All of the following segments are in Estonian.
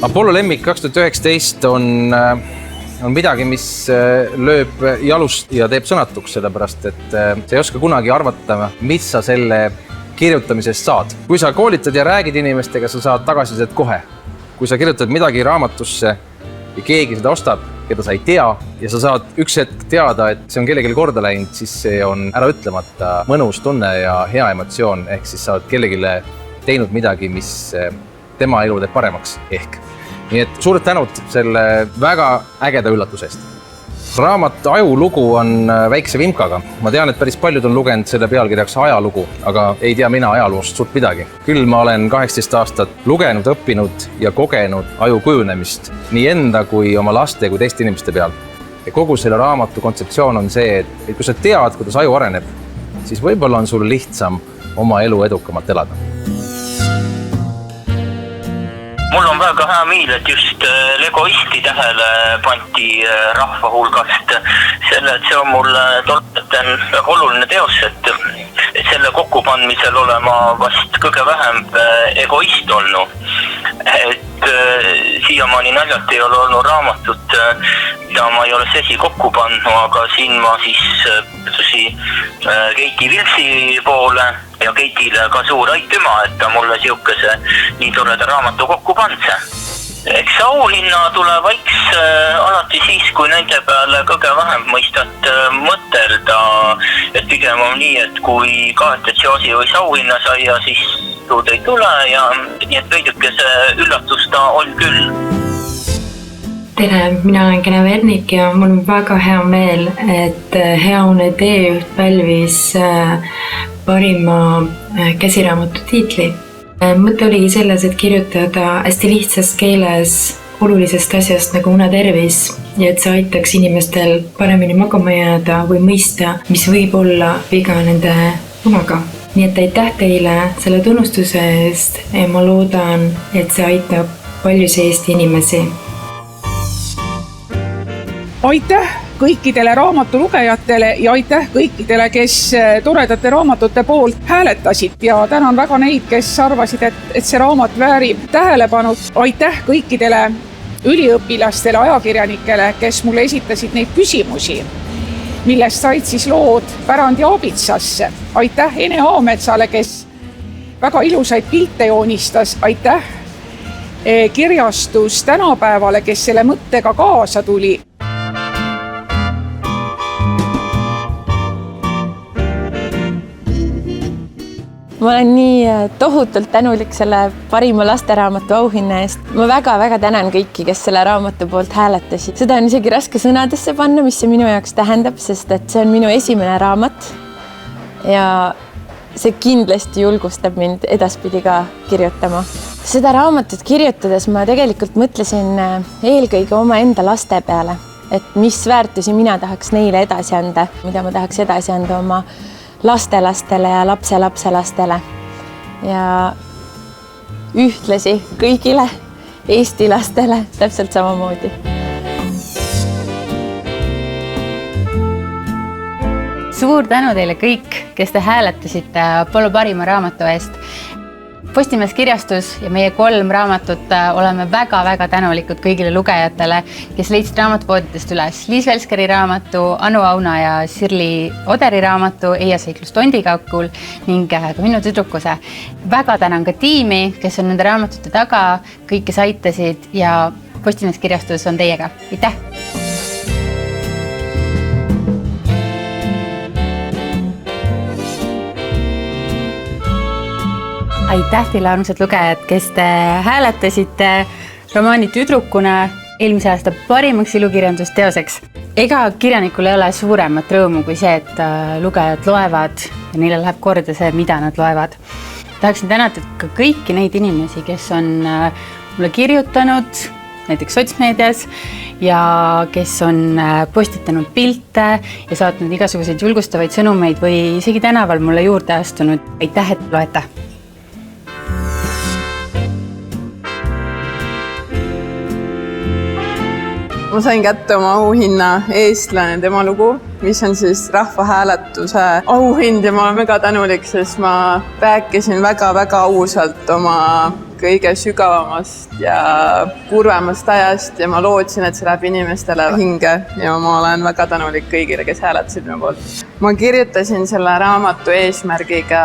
Apollo lemmik 2019 on midagi, mis lööb jalust ja teeb sõnatuks, sellepärast et sa ei oska kunagi arvata, mis sa selle kirjutamisest saad. Kui sa koolitad ja räägid inimestega, sa saad tagasisidet kohe. Kui sa kirjutad midagi raamatusse ja keegi seda ostab, keda sa ei tea, ja sa saad üks hetk teada, et see on kellelegi korda läinud, siis see on ära ütlemata mõnus tunne ja hea emotsioon, ehk siis sa oled kellegile teinud midagi, mis tema elu teeb paremaks ehk. Nii et suured tänud selle väga ägeda üllatuse eest. Raamat Ajulugu on väikse vimkaga. Ma tean, et päris paljud on lugenud selle pealkirjaks ajalugu, aga ei tea mina ajaloost suurt midagi. Küll ma olen 18 aastat lugenud, õppinud ja kogenud aju kujunemist nii enda kui oma laste kui teiste inimeste peal. Ja kogu selle raamatu kontseptsioon on see, et kui sa tead, kuidas aju areneb, siis võib-olla on sul lihtsam oma elu edukamalt elada. Mul on väga hea meel, et just Legoisti tähele panti rahva hulgast. See on mulle tolten väga oluline teos, et selle kokkupandmisel olema vast kõige vähem egoist olnud. Et siiamaani naljalt ei ole olnud raamatut, mida ma ei ole sesi kokku pannud, aga siin ma siis Keiti Vilsi poole ja Keitile ka suur aitüma, et ta mulle siukese nii toreda raamatu kokku pandse. Eks auhinna tuleb vaiks alati siis, kui nende peale kõige vähem mõistat mõtelda. Et pigem on nii, et kui kahelt, et see asi võis auhinna saia, siis tuud ei tule ja nii et veidukese üllatus ta on küll. Tere, mina olen Kene Vernik ja mul on väga hea meel, et Heaune teejuht pälvis parima käsiraamatu tiitli. Mõte oligi selles, et kirjutada hästi lihtsas keeles olulisest asjast nagu unetervis ja et see aitaks inimestel paremini magama jääda või mõista, mis võib olla viga nende unaga. Nii et aitäh teile selle tunnustuse eest ja ma loodan, et see aitab paljusid Eesti inimesi. Aitäh kõikidele raamatu lugejatele ja aitäh kõikidele, kes toredate raamatute poolt hääletasid ja tänan väga neid, kes arvasid, et see raamat väärib tähelepanu. Aitäh kõikidele üliõpilastele, ajakirjanikele, kes mulle esitasid neid küsimusi, millest said siis lood Pärandi Aabitsasse. Aitäh Ene Haametsale, kes väga ilusaid pilte joonistas. Aitäh kirjastus Tänapäevale, kes selle mõttega kaasa tuli. Ma olen nii tohutult tänulik selle parima lasteraamatu auhinna eest. Ma väga-väga tänan kõiki, kes selle raamatu poolt hääletasid. Seda on isegi raske sõnadesse panna, mis see minu jaoks tähendab, sest et see on minu esimene raamat ja see kindlasti julgustab mind edaspidi ka kirjutama. Seda raamatut kirjutades ma tegelikult mõtlesin eelkõige oma enda laste peale, et mis väärtusi mina tahaks neile edasi anda, mida ma tahaks edasi anda oma lastelastele ja lapselapselastele ja ühtlasi kõigile Eesti lastele täpselt samamoodi. Suur tänu teile kõik, kes te hääletasite Apollo parima raamatu eest. Postimees kirjastus ja meie 3 raamatut oleme väga-väga tänulikud kõigile lugejatele, kes leidsid raamatupoodidest üles Liis Velskeri raamatu, Anu Auna ja Sirli Oderi raamatu Eia seiklus Tondikaukul ning ka minu tüdrukuse. Väga tänan ka tiimi, kes on nende raamatute taga, kõik, kes aitasid ja Postimees kirjastus on teiega. Aitäh! Aitäh teile, armsad lugejad, kes te hääletasite romaani Tüdrukuna eelmise aasta parimaks ilukirjandusteoseks. Ega kirjanikul ei ole suuremat rõõmu kui see, et lugejad loevad ja neile läheb korda see, mida nad loevad. Tahaksin tänada ka kõiki neid inimesi, kes on mulle kirjutanud, näiteks sotsmeedias, ja kes on postitanud pilte ja saatnud igasuguseid julgustavaid sõnumeid või isegi tänaval mulle juurde astunud. Aitäh, et loete! Ma sain kätte oma auhinna Eestlane tema lugu, mis on siis rahvahääletuse auhind ja ma olen väga tänulik, sest ma rääkisin väga-väga ausalt oma kõige sügavamast ja kurvemast ajast ja ma lootsin, et see läheb inimestele hinge ja ma olen väga tänulik kõigile, kes hääletasid minu poolt. Ma kirjutasin selle raamatu eesmärgiga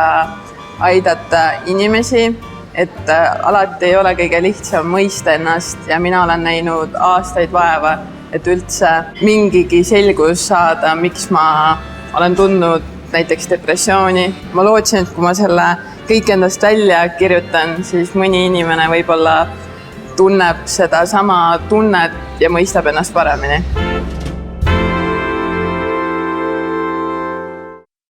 aidata inimesi, et alati ei ole kõige lihtsam mõista ennast ja mina olen näinud aastaid vaeva, et üldse mingigi selgus saada, miks ma olen tundnud näiteks depressiooni. Ma lootsin, et kui ma selle kõik endast välja kirjutan, siis mõni inimene võib-olla tunneb seda sama tunnet ja mõistab ennast paremini.